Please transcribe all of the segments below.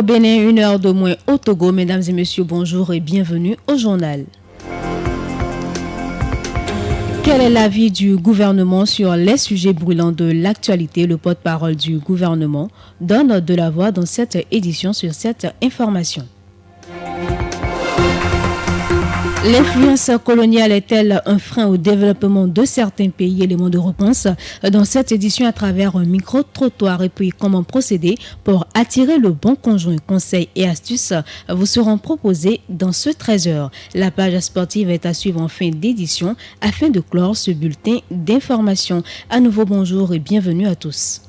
Au Bénin, 1 heure de moins au Togo. Mesdames et messieurs, bonjour et bienvenue au journal. Quel est l'avis du gouvernement sur les sujets brûlants de l'actualité? Le porte-parole du gouvernement donne de la voix dans cette édition sur cette information. L'influence coloniale est-elle un frein au développement de certains pays? Éléments de réponse dans cette édition à travers un micro-trottoir. Et puis, comment procéder pour attirer le bon conjoint? Conseils et astuces vous seront proposés dans ce 13h. La page sportive est à suivre en fin d'édition afin de clore ce bulletin d'information. À nouveau, bonjour et bienvenue à tous.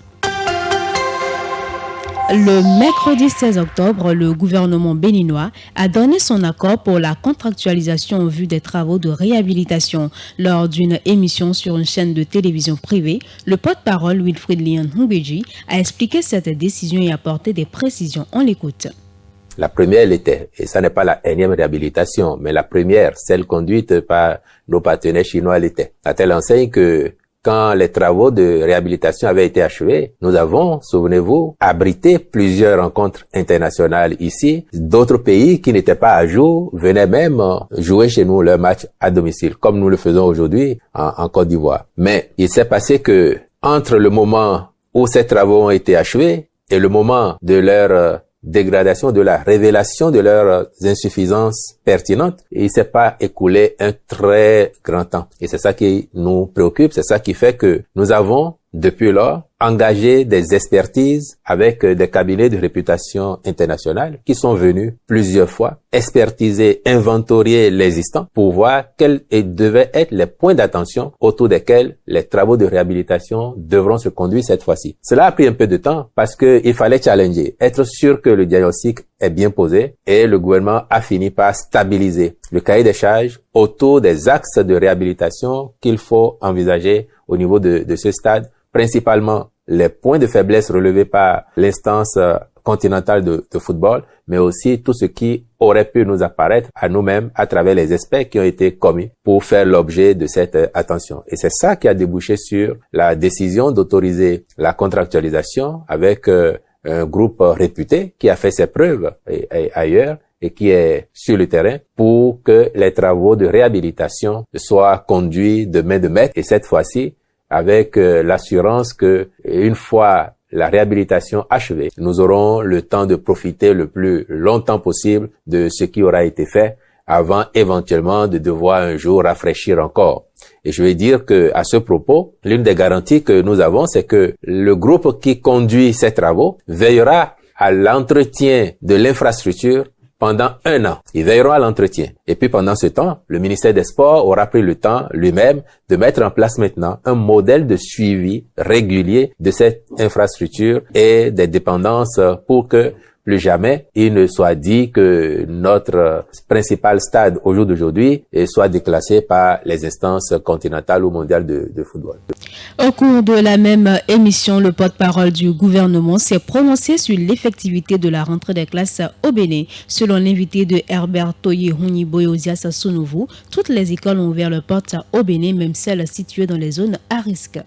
Le mercredi 16 octobre, le gouvernement béninois a donné son accord pour la contractualisation en vue des travaux de réhabilitation. Lors d'une émission sur une chaîne de télévision privée, le porte-parole Wilfrid Lian Hungbeji a expliqué cette décision et apporté des précisions. On l'écoute. La première l'était, et ça n'est pas la énième réhabilitation, mais la première, celle conduite par nos partenaires chinois l'était. À telle enseigne que quand les travaux de réhabilitation avaient été achevés, nous avons, souvenez-vous, abrité plusieurs rencontres internationales ici. D'autres pays qui n'étaient pas à jour venaient même jouer chez nous leur match à domicile, comme nous le faisons aujourd'hui en Côte d'Ivoire. Mais il s'est passé que entre le moment où ces travaux ont été achevés et le moment de leur dégradation, de la révélation de leurs insuffisances pertinentes, il s'est pas écoulé un très grand temps. Et c'est ça qui nous préoccupe, c'est ça qui fait que nous avons, depuis lors, engagé des expertises avec des cabinets de réputation internationale qui sont venus plusieurs fois expertiser, inventorier l'existant pour voir quels devaient être les points d'attention autour desquels les travaux de réhabilitation devront se conduire cette fois-ci. Cela a pris un peu de temps parce que il fallait challenger, être sûr que le diagnostic est bien posé et le gouvernement a fini par stabiliser le cahier des charges autour des axes de réhabilitation qu'il faut envisager au niveau de ce stade, principalement les points de faiblesse relevés par l'instance continentale de football, mais aussi tout ce qui aurait pu nous apparaître à nous-mêmes à travers les experts qui ont été commis pour faire l'objet de cette attention. Et c'est ça qui a débouché sur la décision d'autoriser la contractualisation avec un groupe réputé qui a fait ses preuves ailleurs et qui est sur le terrain pour que les travaux de réhabilitation soient conduits de main de maître et cette fois-ci avec l'assurance que une fois la réhabilitation achevée, nous aurons le temps de profiter le plus longtemps possible de ce qui aura été fait avant éventuellement de devoir un jour rafraîchir encore. Et je vais dire que à ce propos, l'une des garanties que nous avons, c'est que le groupe qui conduit ces travaux veillera à l'entretien de l'infrastructure pendant 1 an. Ils veilleront à l'entretien. Et puis pendant ce temps, le ministère des Sports aura pris le temps lui-même de mettre en place maintenant un modèle de suivi régulier de cette infrastructure et des dépendances pour que plus jamais il ne soit dit que notre principal stade au jour d'aujourd'hui soit déclassé par les instances continentales ou mondiales de football. Au cours de la même émission, le porte-parole du gouvernement s'est prononcé sur l'effectivité de la rentrée des classes au Bénin. Selon l'invité de Herbert Toye Huniboyosias Sounouvou, toutes les écoles ont ouvert leurs portes au Bénin, même celles situées dans les zones à risque.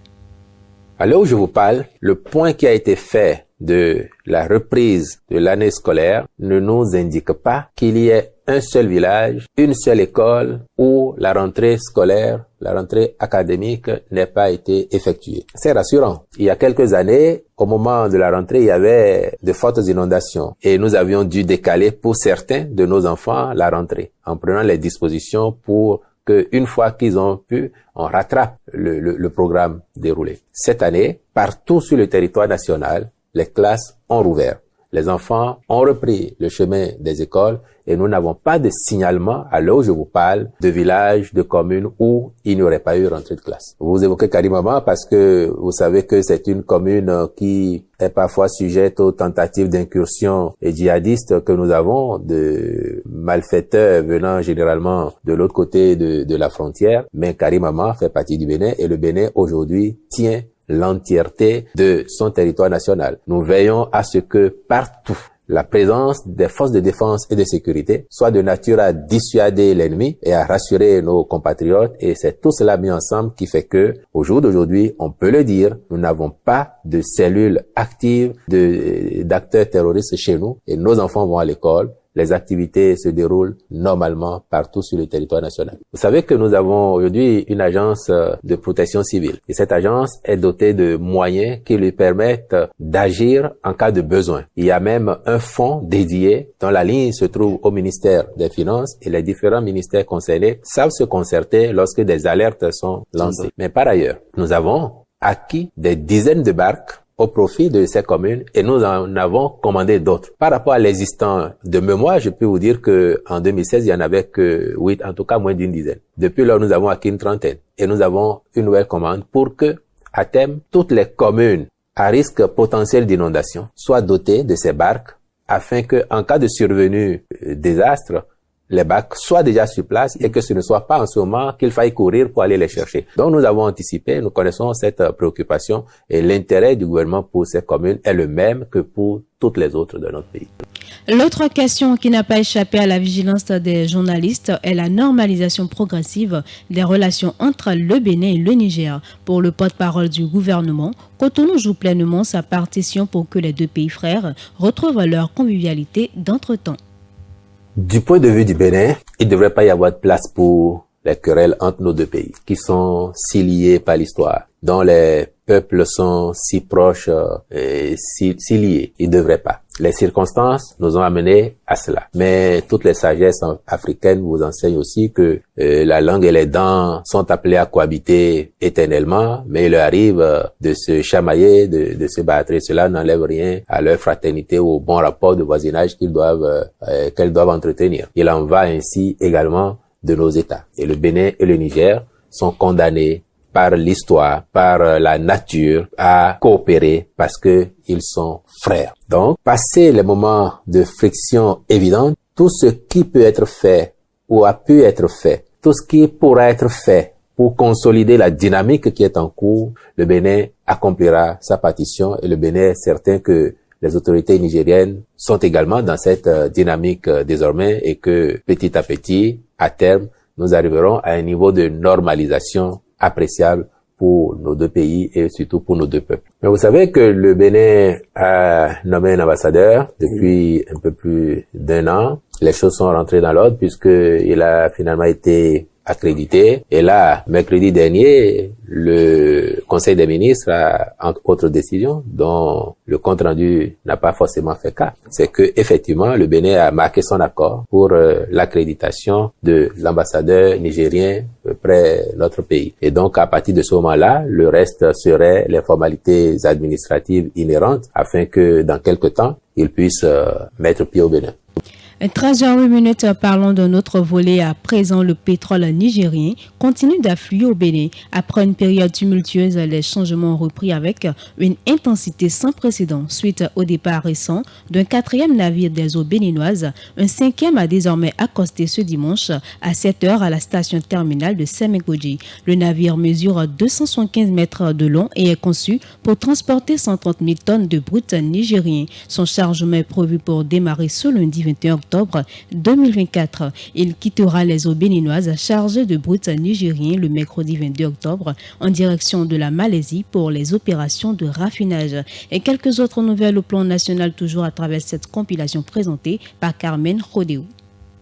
À l'heure où je vous parle, le point qui a été fait de la reprise de l'année scolaire ne nous indique pas qu'il y ait un seul village, une seule école où la rentrée scolaire, la rentrée académique n'ait pas été effectuée. C'est rassurant. Il y a quelques années, au moment de la rentrée, il y avait de fortes inondations et nous avions dû décaler pour certains de nos enfants la rentrée en prenant les dispositions pour que une fois qu'ils ont pu, on rattrape le programme déroulé. Cette année, partout sur le territoire national, les classes ont rouvert. Les enfants ont repris le chemin des écoles et nous n'avons pas de signalement, à l'heure où je vous parle, de villages, de communes où il n'y aurait pas eu rentrée de classe. Vous évoquez Karimama parce que vous savez que c'est une commune qui est parfois sujette aux tentatives d'incursion et djihadistes que nous avons, de malfaiteurs venant généralement de l'autre côté de la frontière. Mais Karimama fait partie du Bénin et le Bénin aujourd'hui tient l'entièreté de son territoire national. Nous veillons à ce que partout la présence des forces de défense et de sécurité soit de nature à dissuader l'ennemi et à rassurer nos compatriotes. Et c'est tout cela mis ensemble qui fait que, au jour d'aujourd'hui, on peut le dire, nous n'avons pas de cellules actives d'acteurs terroristes chez nous et nos enfants vont à l'école. Les activités se déroulent normalement partout sur le territoire national. Vous savez que nous avons aujourd'hui une agence de protection civile. Et cette agence est dotée de moyens qui lui permettent d'agir en cas de besoin. Il y a même un fonds dédié dont la ligne se trouve au ministère des Finances et les différents ministères concernés savent se concerter lorsque des alertes sont lancées. Mais par ailleurs, nous avons acquis des dizaines de barques au profit de ces communes et nous en avons commandé d'autres. Par rapport à l'existant de mémoire, je peux vous dire que en 2016, il y en avait que 8, en tout cas moins d'une dizaine. Depuis lors, nous avons acquis une trentaine et nous avons une nouvelle commande pour que, à terme, toutes les communes à risque potentiel d'inondation soient dotées de ces barques afin que, en cas de survenue désastre, les barques soient déjà sur place et que ce ne soit pas en ce moment qu'il faille courir pour aller les chercher. Donc nous avons anticipé, nous connaissons cette préoccupation et l'intérêt du gouvernement pour ces communes est le même que pour toutes les autres de notre pays. L'autre question qui n'a pas échappé à la vigilance des journalistes est la normalisation progressive des relations entre le Bénin et le Niger. Pour le porte-parole du gouvernement, Cotonou joue pleinement sa partition pour que les deux pays frères retrouvent leur convivialité d'antre-temps. Du point de vue du Bénin, il ne devrait pas y avoir de place pour les querelles entre nos deux pays, qui sont si liés par l'histoire, dont les peuples sont si proches et si liés. Il ne devrait pas. Les circonstances nous ont amenés à cela. Mais toutes les sagesses africaines vous enseignent aussi que la langue et les dents sont appelées à cohabiter éternellement, mais il leur arrive de se chamailler, de se battre. Et cela n'enlève rien à leur fraternité ou au bon rapport de voisinage qu'elles doivent entretenir. Il en va ainsi également de nos États. Et le Bénin et le Niger sont condamnés par l'histoire, par la nature, à coopérer parce que ils sont frères. Donc, passé les moments de friction évidente, tout ce qui peut être fait ou a pu être fait, tout ce qui pourra être fait pour consolider la dynamique qui est en cours, le Bénin accomplira sa partition et le Bénin est certain que les autorités nigériennes sont également dans cette dynamique désormais et que petit à petit, à terme, nous arriverons à un niveau de normalisation appréciable pour nos deux pays et surtout pour nos deux peuples. Mais vous savez que le Bénin a nommé un ambassadeur depuis un peu plus d'1 an. Les choses sont rentrées dans l'ordre puisqu'il a finalement été accrédité. Et là, mercredi dernier, le Conseil des ministres a, entre autres décisions, dont le compte-rendu n'a pas forcément fait cas, c'est que effectivement, le Bénin a marqué son accord pour l'accréditation de l'ambassadeur nigérien près notre pays. Et donc, à partir de ce moment-là, le reste serait les formalités administratives inhérentes afin que, dans quelque temps, il puisse mettre pied au Bénin. 13h08, parlons d'un autre volet. À présent, le pétrole nigérien continue d'affluer au Bénin. Après une période tumultueuse, les changements ont repris avec une intensité sans précédent. Suite au départ récent d'un 4e navire des eaux béninoises, un 5e a désormais accosté ce dimanche à 7h à la station terminale de Semegodji. Le navire mesure 275 mètres de long et est conçu pour transporter 130 000 tonnes de brut nigérien. Son chargement est prévu pour démarrer ce lundi 21 octobre 2024. Il quittera les eaux béninoises chargées de brut nigérien le mercredi 22 octobre en direction de la Malaisie pour les opérations de raffinage. Et quelques autres nouvelles au plan national toujours à travers cette compilation présentée par Carmen Rodeo.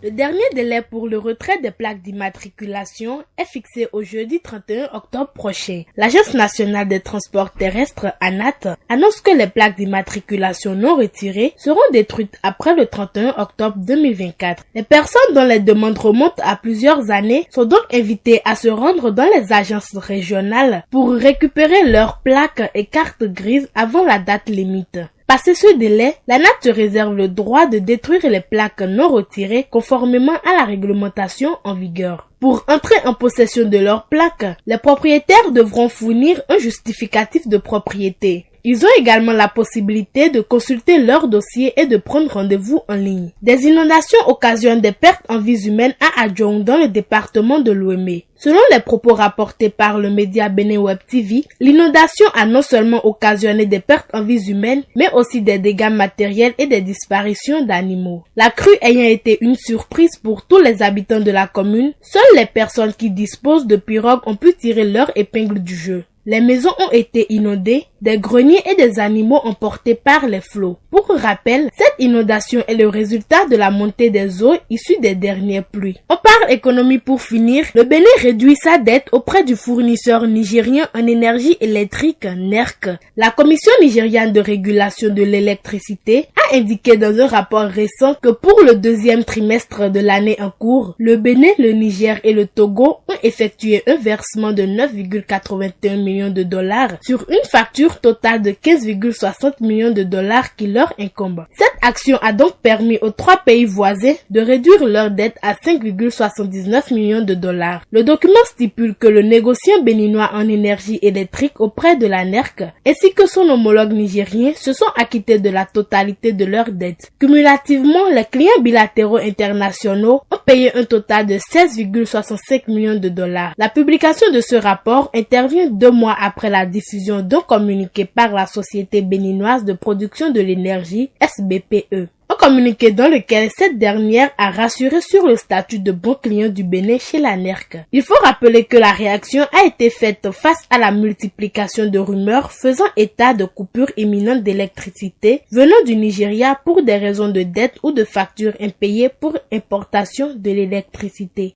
Le dernier délai pour le retrait des plaques d'immatriculation est fixé au jeudi 31 octobre prochain. L'Agence nationale des transports terrestres, ANAT, annonce que les plaques d'immatriculation non retirées seront détruites après le 31 octobre 2024. Les personnes dont les demandes remontent à plusieurs années sont donc invitées à se rendre dans les agences régionales pour récupérer leurs plaques et cartes grises avant la date limite. Passé ce délai, l'ANAT se réserve le droit de détruire les plaques non retirées conformément à la réglementation en vigueur. Pour entrer en possession de leurs plaques, les propriétaires devront fournir un justificatif de propriété. Ils ont également la possibilité de consulter leur dossier et de prendre rendez-vous en ligne. Des inondations occasionnent des pertes en vies humaines à Adjong dans le département de Lomé. Selon les propos rapportés par le média Bénin Web TV, l'inondation a non seulement occasionné des pertes en vies humaines, mais aussi des dégâts matériels et des disparitions d'animaux. La crue ayant été une surprise pour tous les habitants de la commune, seules les personnes qui disposent de pirogues ont pu tirer leur épingle du jeu. Les maisons ont été inondées, des greniers et des animaux emportés par les flots. Pour rappel, cette inondation est le résultat de la montée des eaux issues des dernières pluies. On parle économie pour finir. Le Bénin réduit sa dette auprès du fournisseur nigérien en énergie électrique NERC. La Commission nigériane de régulation de l'électricité a indiqué dans un rapport récent que pour le deuxième trimestre de l'année en cours, le Bénin, le Niger et le Togo ont effectué un versement de 9,81 millions de dollars sur une facture totale de 15,60 millions de dollars qui leur incombe. Cette action a donc permis aux trois pays voisins de réduire leur dette à 5,79 millions de dollars. Le document stipule que le négociant béninois en énergie électrique auprès de la NERC ainsi que son homologue nigérien se sont acquittés de la totalité de leur dette. Cumulativement, les clients bilatéraux internationaux ont payé un total de 16,65 millions de dollars. La publication de ce rapport intervient 2 mois après la diffusion d'un communiqué par la Société béninoise de production de l'énergie, SBPE. Un communiqué dans lequel cette dernière a rassuré sur le statut de bon client du Bénin chez la NERC. Il faut rappeler que la réaction a été faite face à la multiplication de rumeurs faisant état de coupures imminentes d'électricité venant du Nigeria pour des raisons de dette ou de factures impayées pour importation de l'électricité.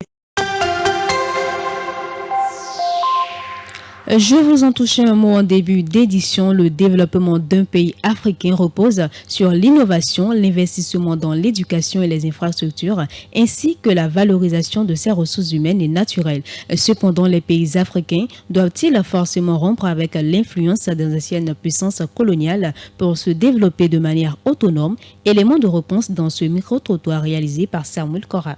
Je vous en touchais un mot en début d'édition. Le développement d'un pays africain repose sur l'innovation, l'investissement dans l'éducation et les infrastructures, ainsi que la valorisation de ses ressources humaines et naturelles. Cependant, les pays africains doivent-ils forcément rompre avec l'influence des anciennes puissances coloniales pour se développer de manière autonome? Élément de réponse dans ce micro-trottoir réalisé par Samuel Cora.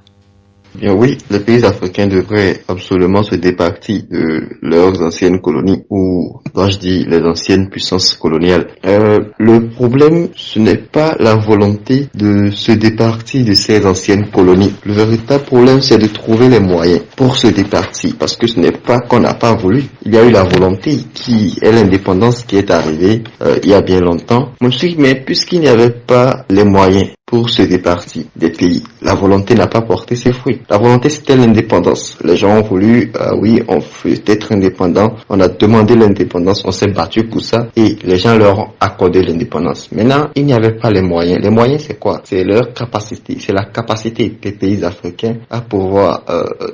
Bien oui, les pays africains devraient absolument se départir de leurs anciennes colonies ou, dois-je dire, les anciennes puissances coloniales. Le problème, ce n'est pas la volonté de se départir de ces anciennes colonies. Le véritable problème, c'est de trouver les moyens pour se départir, parce que ce n'est pas qu'on n'a pas voulu. Il y a eu la volonté qui est l'indépendance qui est arrivée il y a bien longtemps. Mais puisqu'il n'y avait pas les moyens pour se départir des pays, la volonté n'a pas porté ses fruits. La volonté, c'était l'indépendance. Les gens ont voulu, oui, on veut être indépendant. On a demandé l'indépendance, on s'est battu pour ça et les gens leur ont accordé l'indépendance. Maintenant, il n'y avait pas les moyens. Les moyens, c'est quoi? C'est leur capacité. C'est la capacité des pays africains à pouvoir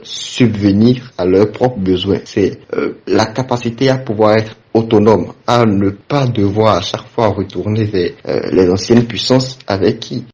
subvenir à leurs propres besoins. C'est la capacité à pouvoir être autonome, à ne pas devoir à chaque fois retourner vers les anciennes puissances avec qui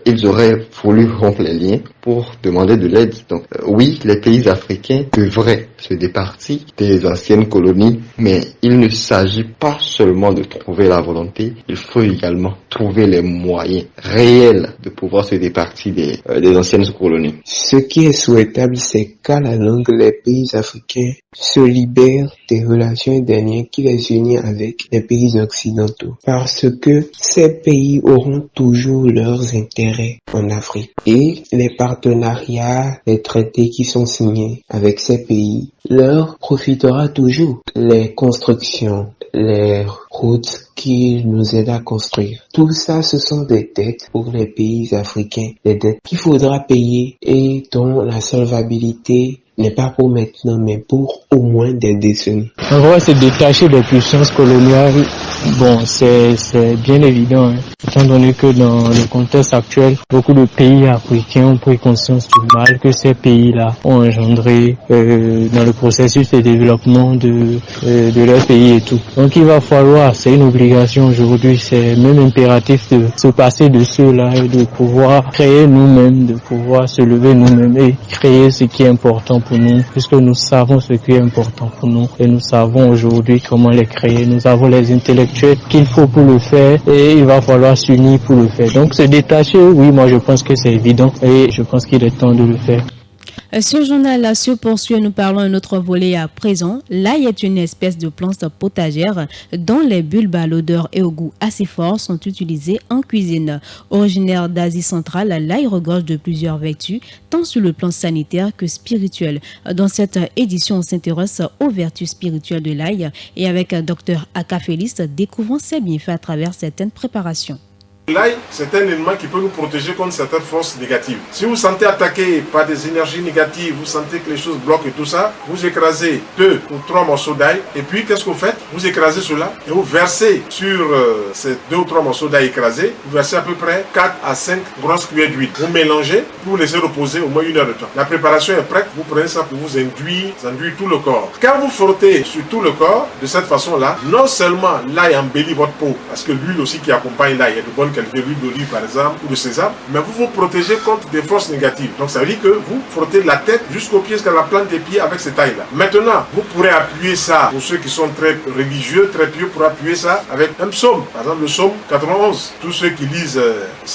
ils auraient voulu rompre les liens pour demander de l'aide. Donc oui, les pays africains devraient se départir des anciennes colonies, mais il ne s'agit pas seulement de trouver la volonté, il faut également trouver les moyens réels de pouvoir se départir des anciennes colonies. Ce qui est souhaitable, c'est qu'à la longue, les pays africains se libèrent des relations et des liens qui les unissent avec les pays occidentaux, parce que ces pays auront toujours leurs intérêts en Afrique et les partenariats, les traités qui sont signés avec ces pays leur profitera toujours. Les constructions, les routes qui nous aident à construire, tout ça, ce sont des dettes pour les pays africains, des dettes qu'il faudra payer et dont la solvabilité n'est pas pour maintenant, mais pour au moins des décennies. On va se détacher des puissances coloniales. Bon, c'est bien évident, hein. Étant donné que dans le contexte actuel, beaucoup de pays africains ont pris conscience du mal que ces pays-là ont engendré dans le processus de développement de leur pays et tout. Donc il va falloir, c'est une obligation aujourd'hui, c'est même impératif de se passer de ceux-là et de pouvoir créer nous-mêmes, de pouvoir se lever nous-mêmes et créer ce qui est important pour nous, puisque nous savons ce qui est important pour nous et nous savons aujourd'hui comment les créer. Nous avons les intellectuels qu'il faut pour le faire et il va falloir s'unir pour le faire. Donc se détacher, oui, moi je pense que c'est évident et je pense qu'il est temps de le faire. Ce journal se poursuit, nous parlons un autre volet à présent. L'ail est une espèce de plante potagère dont les bulbes à l'odeur et au goût assez fort sont utilisés en cuisine. Originaire d'Asie centrale, l'ail regorge de plusieurs vertus, tant sur le plan sanitaire que spirituel. Dans cette édition, on s'intéresse aux vertus spirituelles de l'ail et avec Dr Aka Félix, découvrons ses bienfaits à travers certaines préparations. L'ail, c'est un élément qui peut nous protéger contre certaines forces négatives. Si vous vous sentez attaqué par des énergies négatives, vous sentez que les choses bloquent et tout ça, vous écrasez 2 ou 3 morceaux d'ail et puis qu'est-ce que vous faites? Vous écrasez cela et vous versez sur ces 2 ou 3 morceaux d'ail écrasés, vous versez à peu près 4 à 5 grosses cuillères d'huile. Vous mélangez, vous laissez reposer au moins 1 heure de temps. La préparation est prête, vous prenez ça pour vous enduire tout le corps. Quand vous frottez sur tout le corps, de cette façon-là, non seulement l'ail embellit votre peau, parce que l'huile aussi qui accompagne l'ail est de bonne qualité, l'huile d'olive par exemple ou de sésame, mais vous vous protégez contre des forces négatives. Donc ça veut dire que vous frottez de la tête jusqu'aux pieds, jusqu'à la plante des pieds avec cette ail-là. Maintenant, vous pourrez appuyer ça, pour ceux qui sont très religieux, très pieux, pour appuyer ça avec un psaume. Par exemple, le psaume 91. Tous ceux qui lisent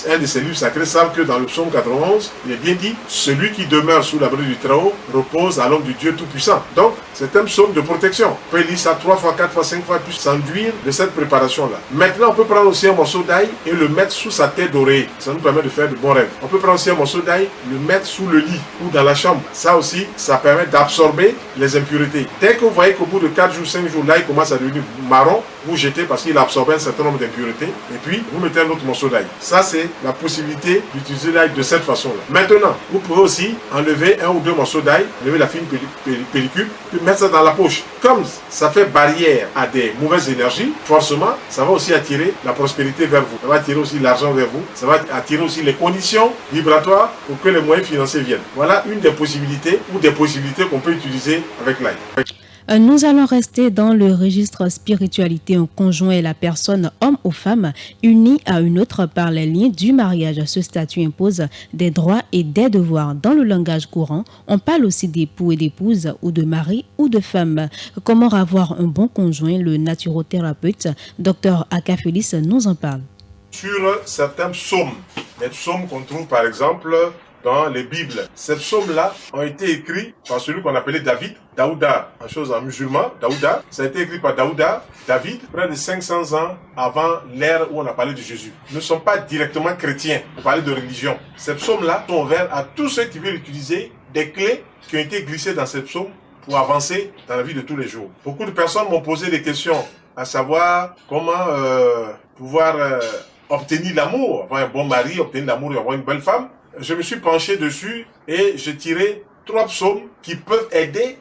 un de ces livres sacrés savent que dans le psaume 91, il est bien dit « Celui qui demeure sous l'abri du Très-Haut repose à l'ombre du Dieu Tout-Puissant ». Donc, c'est un psaume de protection. On peut lire ça 3 fois, 4 fois, 5 fois, puis s'enduire de cette préparation-là. Maintenant, on peut prendre aussi un morceau d'ail et le mettre sous sa tête dorée. Ça nous permet de faire de bons rêves. On peut prendre aussi un morceau d'ail, le mettre sous le lit ou dans la chambre. Ça aussi, ça permet d'absorber les impuretés. Dès que vous voyez qu'au bout de 4 jours, 5 jours, l'ail commence à devenir marron, vous jetez parce qu'il a absorbé un certain nombre d'impuretés et puis vous mettez un autre morceau d'ail. Ça, c'est la possibilité d'utiliser l'ail de cette façon-là. Maintenant, vous pouvez aussi enlever 1 ou 2 morceaux d'ail, enlever la fine pellicule, puis mettre ça dans la poche. Comme ça fait barrière à des mauvaises énergies, forcément, ça va aussi attirer la prospérité vers vous. Ça va attirer aussi l'argent vers vous. Ça va attirer aussi les conditions vibratoires pour que les moyens financiers viennent. Voilà une des possibilités ou des possibilités qu'on peut utiliser avec l'ail. Nous allons rester dans le registre spiritualité. Un conjoint est la personne, homme ou femme, unie à une autre par les liens du mariage. Ce statut impose des droits et des devoirs. Dans le langage courant, on parle aussi d'époux et d'épouses, ou de mari ou de femme. Comment avoir un bon conjoint? Le naturothérapeute Dr Aka Félix nous en parle. Sur certains psaumes, les psaumes qu'on trouve par exemple dans les Bibles. Ces psaumes-là ont été écrits par celui qu'on appelait David, Daouda, en chose en musulman, Daouda. Ça a été écrit par Daouda, David, près de 500 ans avant l'ère où on a parlé de Jésus. Nous ne sommes pas directement chrétiens pour parler de religion. Ces psaumes-là sont ouverts à tous ceux qui veulent utiliser des clés qui ont été glissées dans ces psaumes pour avancer dans la vie de tous les jours. Beaucoup de personnes m'ont posé des questions, à savoir comment pouvoir obtenir l'amour, avoir un bon mari, obtenir l'amour et avoir une belle femme. Je me suis penché dessus et j'ai tiré 3 psaumes qui peuvent aider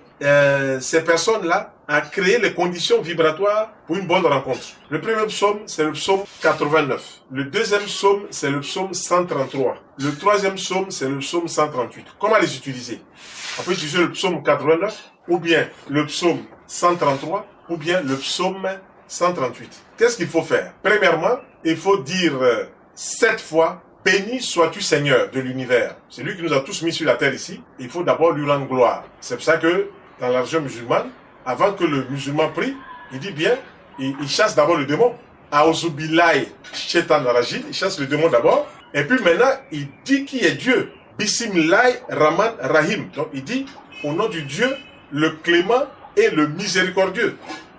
ces personnes-là à créer les conditions vibratoires pour une bonne rencontre. Le premier psaume, c'est le psaume 89. Le deuxième psaume, c'est le psaume 133. Le troisième psaume, c'est le psaume 138. Comment les utiliser? On peut utiliser le psaume 89 ou bien le psaume 133 ou bien le psaume 138. Qu'est-ce qu'il faut faire? Premièrement, il faut dire 7 fois « Béni sois-tu Seigneur de l'univers ». C'est lui qui nous a tous mis sur la terre ici. Il faut d'abord lui rendre gloire. C'est pour ça que dans la religion musulmane, avant que le musulman prie, il dit bien, il chasse d'abord le démon. Aouzubillahi shaitan rajim, il chasse le démon d'abord. Et puis maintenant, il dit qui est Dieu. Bismillahi rahman rahim. Donc il dit, au nom du Dieu, le clément et le miséricordieux.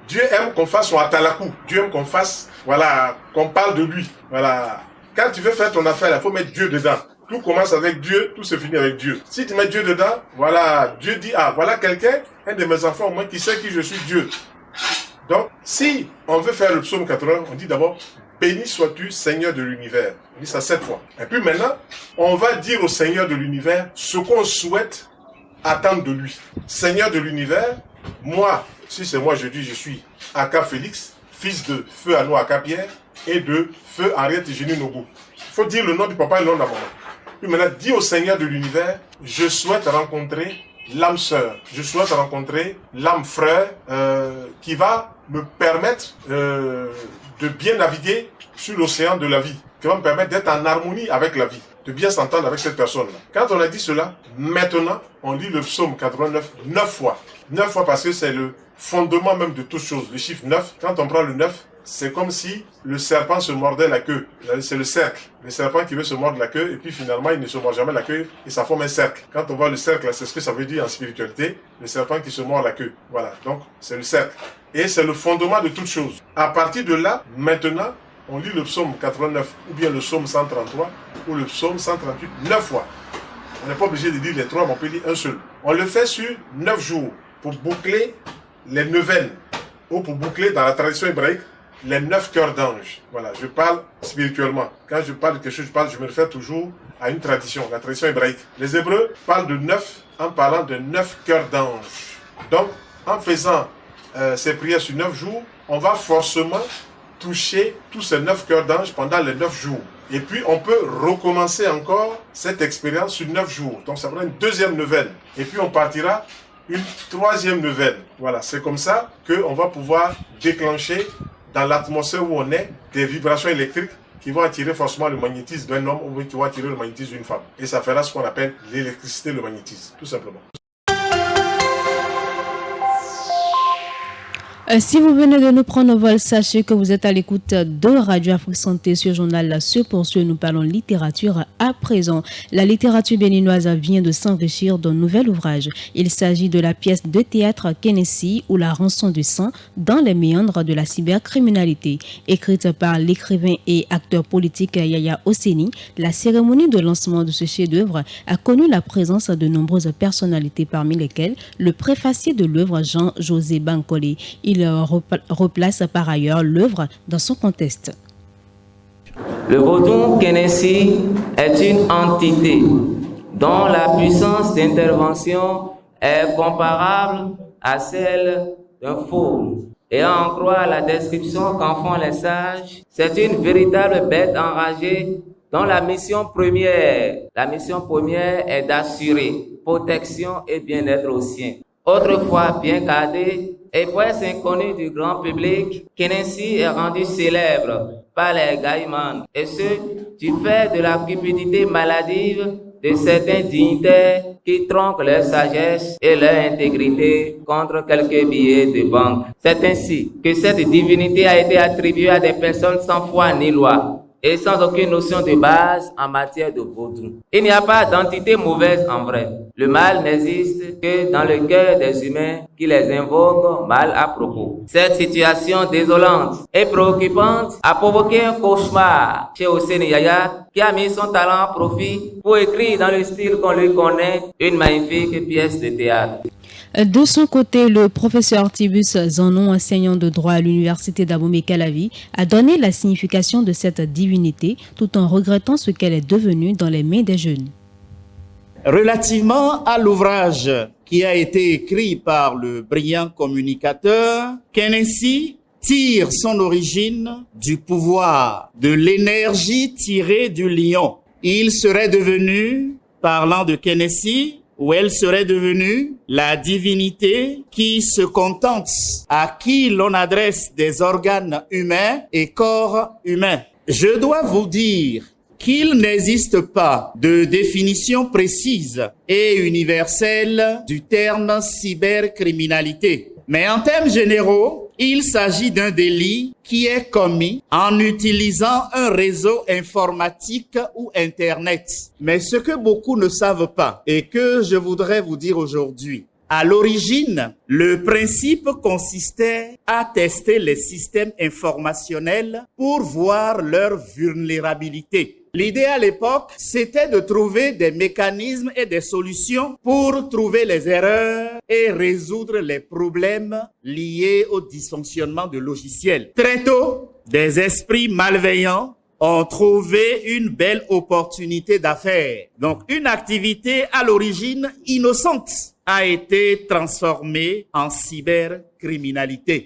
Dieu aime qu'on fasse son atalakou. Dieu aime qu'on fasse, voilà, qu'on parle de lui. Voilà. Quand tu veux faire ton affaire, il faut mettre Dieu dedans. Tout commence avec Dieu, tout se finit avec Dieu. Si tu mets Dieu dedans, voilà, Dieu dit, ah, voilà quelqu'un, un de mes enfants au moins, qui sait qui je suis, Dieu. Donc, si on veut faire le psaume 80, on dit d'abord, béni sois-tu, Seigneur de l'univers. On dit ça 7 fois. Et puis maintenant, on va dire au Seigneur de l'univers ce qu'on souhaite attendre de lui. Seigneur de l'univers, moi, si c'est moi, je dis, je suis Aka Félix, fils de Feu Ano Aka Pierre et de Feu Henriette Eugénie Nobu. Il faut dire le nom du papa et le nom de la maman. Puis maintenant, dis au Seigneur de l'univers, je souhaite rencontrer l'âme sœur, je souhaite rencontrer l'âme frère qui va me permettre de bien naviguer sur l'océan de la vie, qui va me permettre d'être en harmonie avec la vie, de bien s'entendre avec cette personne-là. Quand on a dit cela, maintenant, on lit le psaume 89 9 fois. 9 fois parce que c'est le fondement même de toute chose. Le chiffre 9, quand on prend le 9, c'est comme si le serpent se mordait la queue. C'est le cercle. Le serpent qui veut se mordre la queue et puis finalement il ne se mord jamais la queue et ça forme un cercle. Quand on voit le cercle, c'est ce que ça veut dire en spiritualité, le serpent qui se mord la queue. Voilà, donc c'est le cercle. Et c'est le fondement de toute chose. À partir de là, maintenant, on lit le psaume 89 ou bien le psaume 133 ou le psaume 138 9 fois. On n'est pas obligé de dire les 3, mais on peut dire un seul. On le fait sur 9 jours pour boucler les neuvaines ou pour boucler dans la tradition hébraïque les 9 cœurs d'ange. Voilà, je parle spirituellement. Quand je parle de quelque chose, je me réfère toujours à une tradition, la tradition hébraïque. Les Hébreux parlent de 9 en parlant de 9 cœurs d'ange. Donc, en faisant ces prières sur 9 jours, on va forcément toucher tous ces 9 cœurs d'ange pendant les 9 jours. Et puis, on peut recommencer encore cette expérience sur 9 jours. Donc, ça prend une deuxième neuvaine. Et puis, on partira une troisième neuvaine. Voilà, c'est comme ça qu'on va pouvoir déclencher dans l'atmosphère où on est des vibrations électriques qui vont attirer forcément le magnétisme d'un homme ou qui vont attirer le magnétisme d'une femme. Et ça fera ce qu'on appelle l'électricité, le magnétisme, tout simplement. Si vous venez de nous prendre au vol, sachez que vous êtes à l'écoute de Radio Afrique Santé. Ce journal se poursuit. Nous parlons littérature à présent. La littérature béninoise vient de s'enrichir d'un nouvel ouvrage. Il s'agit de la pièce de théâtre Kenessi ou la rançon du sang dans les méandres de la cybercriminalité. Écrite par l'écrivain et acteur politique Yaya Oseni, la cérémonie de lancement de ce chef-d'œuvre a connu la présence de nombreuses personnalités, parmi lesquelles le préfacier de l'œuvre Jean-José Bankole. Il replace par ailleurs l'œuvre dans son contexte. Le Vodou Kenessi est une entité dont la puissance d'intervention est comparable à celle d'un fauve. Et à en croire la description qu'en font les sages, c'est une véritable bête enragée dont la mission première est d'assurer protection et bien-être aux siens. Autrefois bien gardé et prince inconnu du grand public, Kenessi est rendu célèbre par les gaïmans, et ce, du fait de la cupidité maladive de certains dignitaires qui tronquent leur sagesse et leur intégrité contre quelques billets de banque. C'est ainsi que cette divinité a été attribuée à des personnes sans foi ni loi et sans aucune notion de base en matière de vaudou. Il n'y a pas d'entité mauvaise en vrai. Le mal n'existe que dans le cœur des humains qui les invoquent mal à propos. Cette situation désolante et préoccupante a provoqué un cauchemar chez Oseni Yaya, qui a mis son talent à profit pour écrire dans le style qu'on lui connaît une magnifique pièce de théâtre. De son côté, le professeur Tibus Zanon, enseignant de droit à l'université d'Abomey-Calavi, a donné la signification de cette divinité tout en regrettant ce qu'elle est devenue dans les mains des jeunes. Relativement à l'ouvrage qui a été écrit par le brillant communicateur, Kenessi tire son origine du pouvoir, de l'énergie tirée du lion. Il serait devenu, parlant de Kenessi, ou elle serait devenue la divinité qui se contente, à qui l'on adresse des organes humains et corps humains. Je dois vous dire qu'il n'existe pas de définition précise et universelle du terme cybercriminalité. Mais en termes généraux, il s'agit d'un délit qui est commis en utilisant un réseau informatique ou Internet. Mais ce que beaucoup ne savent pas et que je voudrais vous dire aujourd'hui, à l'origine, le principe consistait à tester les systèmes informationnels pour voir leur vulnérabilité. L'idée à l'époque, c'était de trouver des mécanismes et des solutions pour trouver les erreurs et résoudre les problèmes liés au dysfonctionnement de logiciels. Très tôt, des esprits malveillants ont trouvé une belle opportunité d'affaires. Donc, une activité à l'origine innocente a été transformée en cybercriminalité.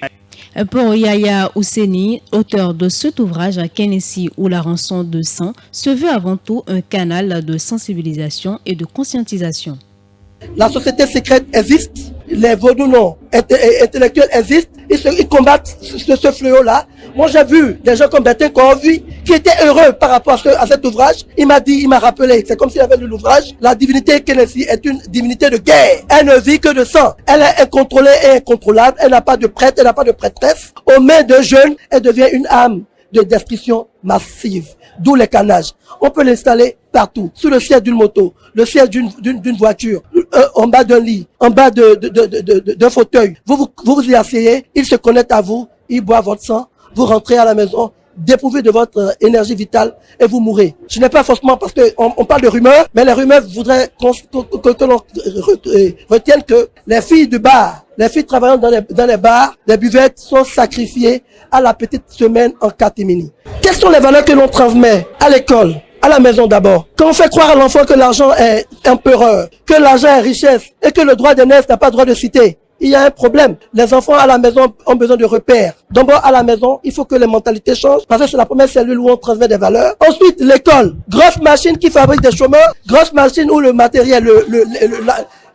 Pour Yaya Oseni, auteur de cet ouvrage, Kenessi ou la rançon de sang, se veut avant tout un canal de sensibilisation et de conscientisation. La société secrète existe, les vaudous non intellectuels existent, ils combattent ce fléau-là Moi, j'ai vu des gens comme Bertin Corvi qui étaient heureux par rapport à cet ouvrage. Il m'a rappelé, c'est comme s'il avait lu l'ouvrage. La divinité Kenefi est une divinité de guerre. Elle ne vit que de sang. Elle est incontrôlée et incontrôlable. Elle n'a pas de prêtre, elle n'a pas de prêtresse. Aux mains de jeunes, elle devient une âme de destruction massive. D'où les canages. On peut l'installer partout. Sous le siège d'une moto, le siège d'une voiture, en bas d'un lit, en bas d'un fauteuil. Vous y asseyez, il se connecte à vous, il boit votre sang, vous rentrez à la maison, dépourvu de votre énergie vitale et vous mourrez. Ce n'est pas forcément parce que on parle de rumeurs, mais les rumeurs voudraient que l'on retienne que les filles du bar, les filles travaillant dans les bars, les buvettes sont sacrifiées à la petite semaine en catimini. Quelles sont les valeurs que l'on transmet à l'école, à la maison d'abord? Quand on fait croire à l'enfant que l'argent est empereur, que l'argent est richesse et que le droit d'aînesse n'a pas droit de cité, il y a un problème. Les enfants à la maison ont besoin de repères. D'abord, à la maison, il faut que les mentalités changent parce que c'est la première cellule où on transmet des valeurs. Ensuite, l'école. Grosse machine qui fabrique des chômeurs. Grosse machine où le matériel,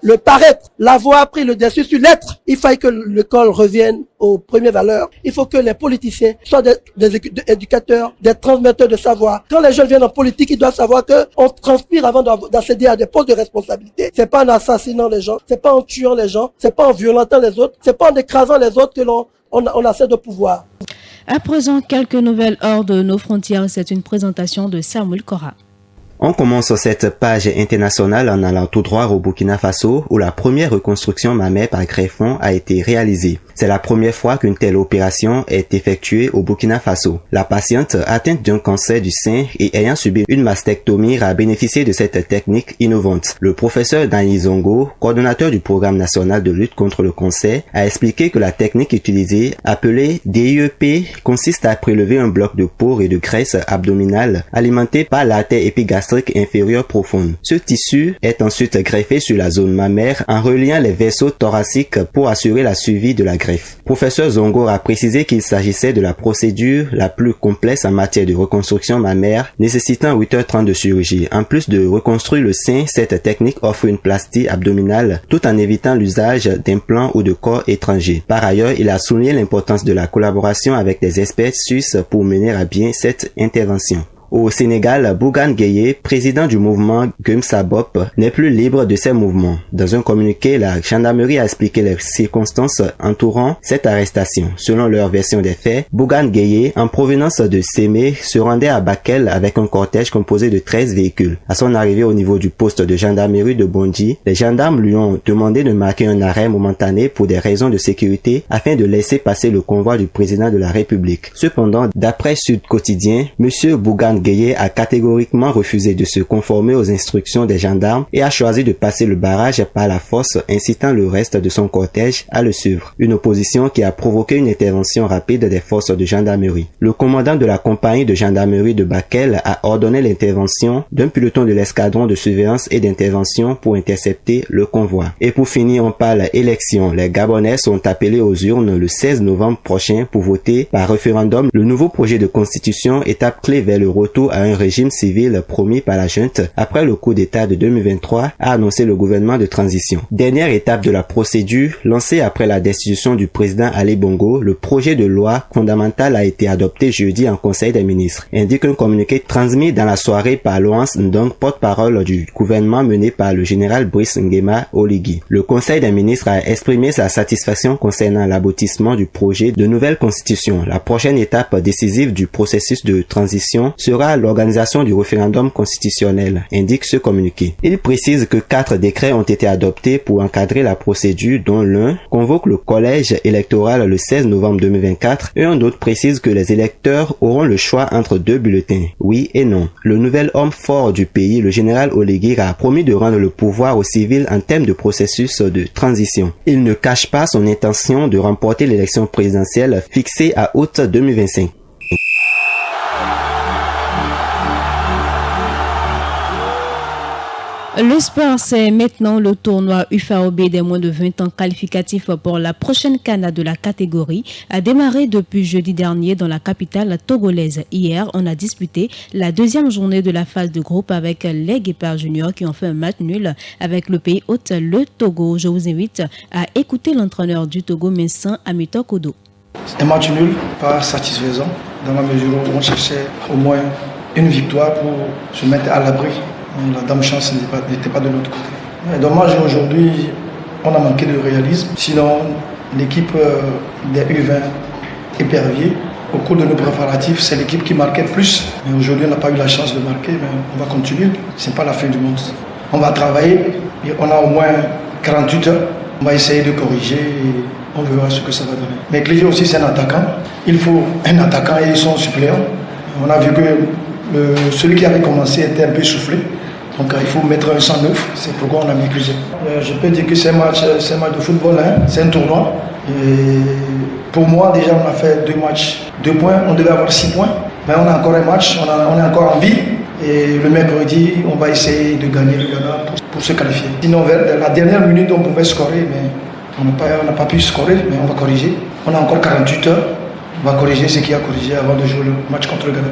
le paraître, la voix a pris le dessus sur l'être. Il faut que l'école revienne aux premières valeurs. Il faut que les politiciens soient des éducateurs, des transmetteurs de savoir. Quand les jeunes viennent en politique, ils doivent savoir que on transpire avant d'accéder à des postes de responsabilité. C'est pas en assassinant les gens, c'est pas en tuant les gens, c'est pas en violentant les autres, c'est pas en écrasant les autres que on accède au pouvoir. À présent, quelques nouvelles hors de nos frontières. C'est une présentation de Samuel Cora. On commence cette page internationale en allant tout droit au Burkina Faso où la première reconstruction mammaire par greffon a été réalisée. C'est la première fois qu'une telle opération est effectuée au Burkina Faso. La patiente atteinte d'un cancer du sein et ayant subi une mastectomie a bénéficié de cette technique innovante. Le professeur Dani Zongo, coordonnateur du programme national de lutte contre le cancer, a expliqué que la technique utilisée, appelée DIEP, consiste à prélever un bloc de peau et de graisse abdominale alimenté par l'artère épigastrique inférieure profonde. Ce tissu est ensuite greffé sur la zone mammaire en reliant les vaisseaux thoraciques pour assurer la suivi de la greffe. Professeur Zongo a précisé qu'il s'agissait de la procédure la plus complexe en matière de reconstruction mammaire, nécessitant 8h30 de chirurgie. En plus de reconstruire le sein, cette technique offre une plastie abdominale tout en évitant l'usage d'implants ou de corps étrangers. Par ailleurs, il a souligné l'importance de la collaboration avec des experts suisses pour mener à bien cette intervention. Au Sénégal, Bougane Gueye, président du mouvement Gumsabop, n'est plus libre de ses mouvements. Dans un communiqué, la gendarmerie a expliqué les circonstances entourant cette arrestation. Selon leur version des faits, Bougane Gueye, en provenance de Sémé, se rendait à Bakel avec un cortège composé de 13 véhicules. À son arrivée au niveau du poste de gendarmerie de Bondji, les gendarmes lui ont demandé de marquer un arrêt momentané pour des raisons de sécurité afin de laisser passer le convoi du président de la République. Cependant, d'après Sud Quotidien, Monsieur Bougane Gueye a catégoriquement refusé de se conformer aux instructions des gendarmes et a choisi de passer le barrage par la force, incitant le reste de son cortège à le suivre. Une opposition qui a provoqué une intervention rapide des forces de gendarmerie. Le commandant de la compagnie de gendarmerie de Bakel a ordonné l'intervention d'un peloton de l'escadron de surveillance et d'intervention pour intercepter le convoi. Et pour finir, on parle élection. Les Gabonais sont appelés aux urnes le 16 novembre prochain pour voter par référendum le nouveau projet de constitution, étape clé vers le retour à un régime civil promis par la junte après le coup d'État de 2023, a annoncé le gouvernement de transition. Dernière étape de la procédure, lancée après la destitution du président Ali Bongo, le projet de loi fondamentale a été adopté jeudi en Conseil des ministres, indique un communiqué transmis dans la soirée par Laurence Ndong, porte-parole du gouvernement mené par le général Brice Nguema Oligui. Le Conseil des ministres a exprimé sa satisfaction concernant l'aboutissement du projet de nouvelle constitution. La prochaine étape décisive du processus de transition sera l'organisation du référendum constitutionnel, indique ce communiqué. Il précise que 4 décrets ont été adoptés pour encadrer la procédure, dont l'un convoque le collège électoral le 16 novembre 2024 et un autre précise que les électeurs auront le choix entre 2 bulletins, oui et non. Le nouvel homme fort du pays, le général Oligui, a promis de rendre le pouvoir aux civils en termes de processus de transition. Il ne cache pas son intention de remporter l'élection présidentielle fixée à août 2025. Le sport, c'est maintenant le tournoi UFAOB des moins de 20 ans qualificatif pour la prochaine CAN de la catégorie a démarré depuis jeudi dernier dans la capitale togolaise. Hier, on a disputé la deuxième journée de la phase de groupe avec les Guépards Juniors qui ont fait un match nul avec le pays hôte, le Togo. Je vous invite à écouter l'entraîneur du Togo, Vincent Amito Kodo. Un match nul, pas satisfaisant, dans la mesure où on cherchait au moins une victoire pour se mettre à l'abri. La dame chance n'était pas de l'autre côté. Mais dommage, aujourd'hui, on a manqué de réalisme. Sinon, l'équipe des U20 épervier, au cours de nos préparatifs, c'est l'équipe qui marquait plus. Mais aujourd'hui, on n'a pas eu la chance de marquer, mais on va continuer. Ce n'est pas la fin du monde. On va travailler, et on a au moins 48 heures. On va essayer de corriger et on verra ce que ça va donner. Mais Clégé aussi, c'est un attaquant. Il faut un attaquant et son suppléant. On a vu que celui qui avait commencé était un peu soufflé. Donc il faut mettre un 109, c'est pourquoi on a mis Clégé. Je peux dire que c'est un match de football, hein. C'est un tournoi. Et pour moi, déjà, on a fait 2 matchs, 2 points. On devait avoir 6 points. Mais on a encore un match, on est encore en vie. Et le mercredi, on va essayer de gagner le Ghana pour se qualifier. Sinon, vers la dernière minute, on pouvait scorer, mais on n'a pas pu scorer, mais on va corriger. On a encore 48 heures. On va corriger ce qu'il y a corrigé avant de jouer le match contre le Ghana.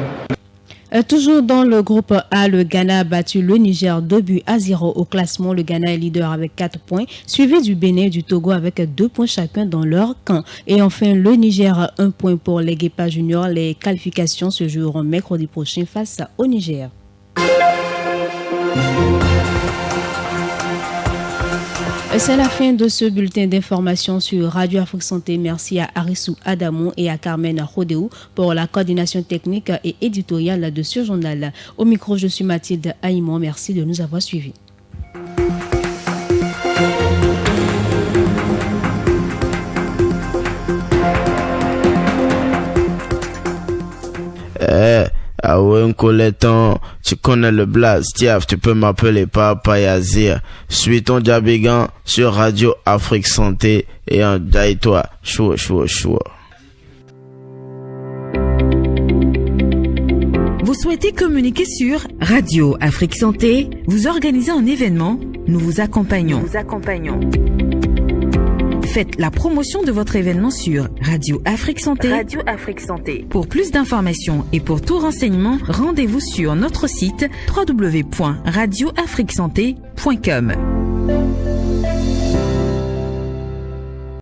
Toujours dans le groupe A, le Ghana a battu le Niger 2-0 au classement. Le Ghana est leader avec 4 points, suivi du Bénin et du Togo avec 2 points chacun dans leur camp. Et enfin, le Niger a 1 point pour les Guépas Juniors. Les qualifications se joueront mercredi prochain face au Niger. C'est la fin de ce bulletin d'information sur Radio Afrique Santé. Merci à Arissou Adamou et à Carmen Rodéou pour la coordination technique et éditoriale de ce journal. Au micro, je suis Mathilde Aïmon. Merci de nous avoir suivis. Ah ouais, Coleton, tu connais le blaze, Tiaf, tu peux m'appeler Papa Yazir. Suis ton Djabigan sur Radio Afrique Santé et en Daïtois, choua. Vous souhaitez communiquer sur Radio Afrique Santé? Vous organisez un événement? Nous vous accompagnons. Faites la promotion de votre événement sur Radio Afrique Santé. Pour plus d'informations et pour tout renseignement, rendez-vous sur notre site www.radioafriquesanté.com.